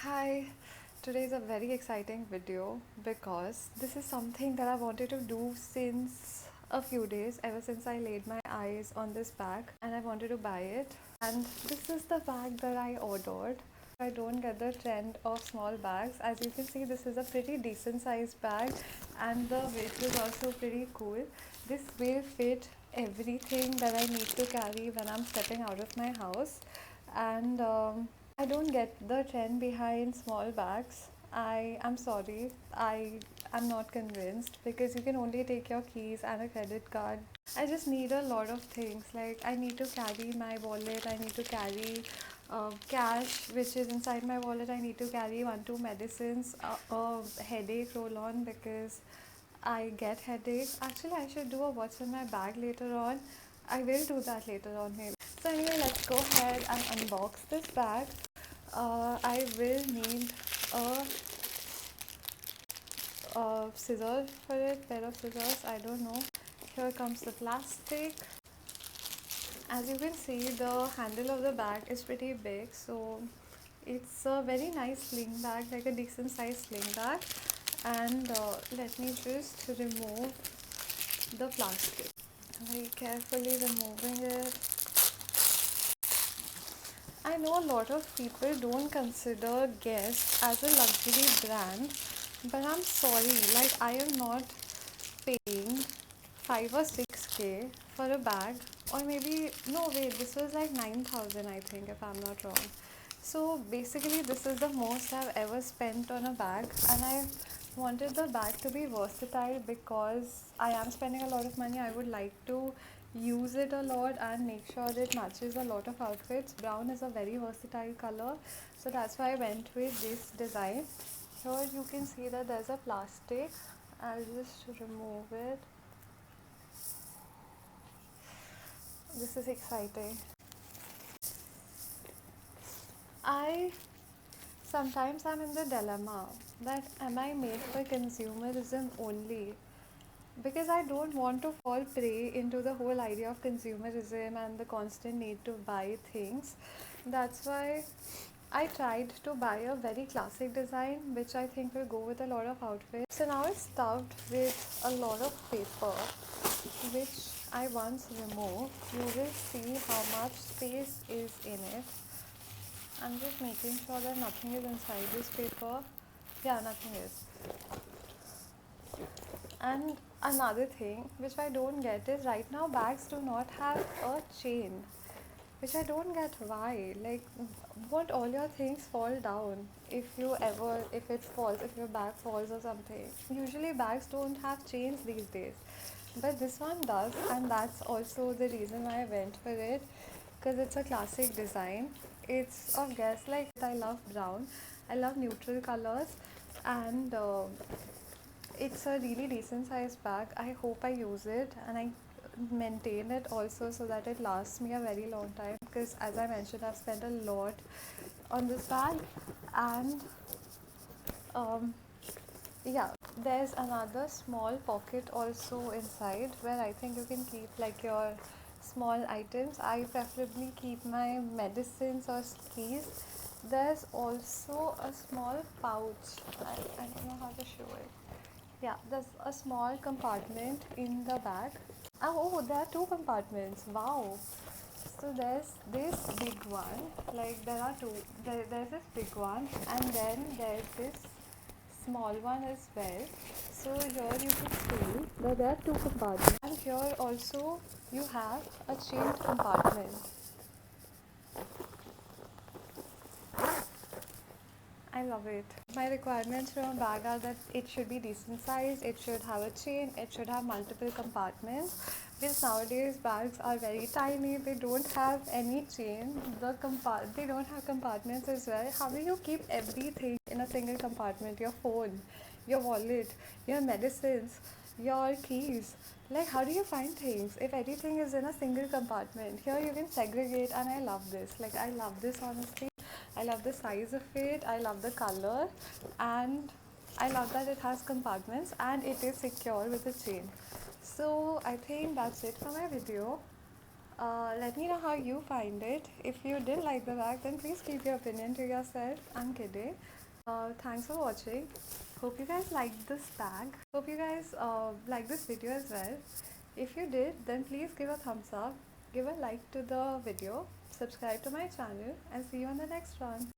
Hi, today is a very exciting video because this is something that I wanted to do since a few days, ever since I laid my eyes on this bag and I wanted to buy it. And this is the bag that I ordered. I don't get the trend of small bags. As you can see, this is a pretty decent sized bag and the weight is also pretty cool. This will fit everything that I need to carry when I'm stepping out of my house. And I don't get the trend behind small bags. I am sorry. I am not convinced because you can only take your keys and a credit card. I just need a lot of things. Like I need to carry my wallet. I need to carry cash, which is inside my wallet. I need to carry one, two medicines, a headache roll on because I get headaches. Actually, I should do a what's in my bag later on. I will do that later on maybe. So anyway, let's go ahead and unbox this bag. I will need a, scissors for it, pair of scissors, I don't know. Here comes the plastic. As you can see, the handle of the bag is pretty big, so it's a very nice sling bag, like a decent sized sling bag. And let me just remove the plastic. Very carefully removing it. I know a lot of people don't consider Guess as a luxury brand, but I'm sorry, like I am not paying 5 or 6k for a bag, or maybe no wait, this was like 9,000 I think, if I'm not wrong. So basically this is the most I've ever spent on a bag, and I wanted the bag to be versatile because I am spending a lot of money. I would like to use it a lot and make sure it matches a lot of outfits. Brown is a very versatile color, so that's why I went with this design. Here you can see that there's a plastic. I'll just remove it. This is exciting. I sometimes I'm in the dilemma that am I made for consumerism only? Because I don't want to fall prey into the whole idea of consumerism and the constant need to buy things. That's why I tried to buy a very classic design which I think will go with a lot of outfits. So now it's stuffed with a lot of paper which I once removed. You will see how much space is in it. I'm just making sure that nothing is inside this paper. Yeah, nothing is. And another thing which I don't get is right now bags do not have a chain, which I don't get why. Like, won't all your things fall down if it falls, if your bag falls or something? Usually bags don't have chains these days, but this one does, and that's also the reason why I went for it because it's a classic design. It's of Guess, like I love brown, I love neutral colors, and it's a really decent sized bag. I hope I use it and I maintain it also so that it lasts me a very long time because, as I mentioned, I've spent a lot on this bag. And um, yeah, there's another small pocket also inside where I think you can keep like your small items. I preferably keep my medicines or keys. There's also a small pouch. I don't know how to show it. Yeah, there's a small compartment in the back. Oh, there are two compartments. Wow. So there's this big one. Like there are two. There's this big one, and then there's this small one as well. So here you can see that there are two compartments, and here also you have a chained compartment. I love it. My requirements from a bag are that it should be decent size, it should have a chain, it should have multiple compartments. Because nowadays bags are very tiny, they don't have any chain, they don't have compartments as well. How do you keep everything in a single compartment? Your phone, your wallet, your medicines, your keys. Like how do you find things if everything is in a single compartment? Here you can segregate, and I love this. Like I love this honestly. I love the size of it, I love the color, and I love that it has compartments and it is secure with a chain. So I think that's it for my video. Let me know how you find it. If you didn't like the bag, then please keep your opinion to yourself. I'm kidding. Thanks for watching. Hope you guys liked this bag. Hope you guys like this video as well. If you did, then please give a thumbs up, give a like to the video, subscribe to my channel, and see you on the next one.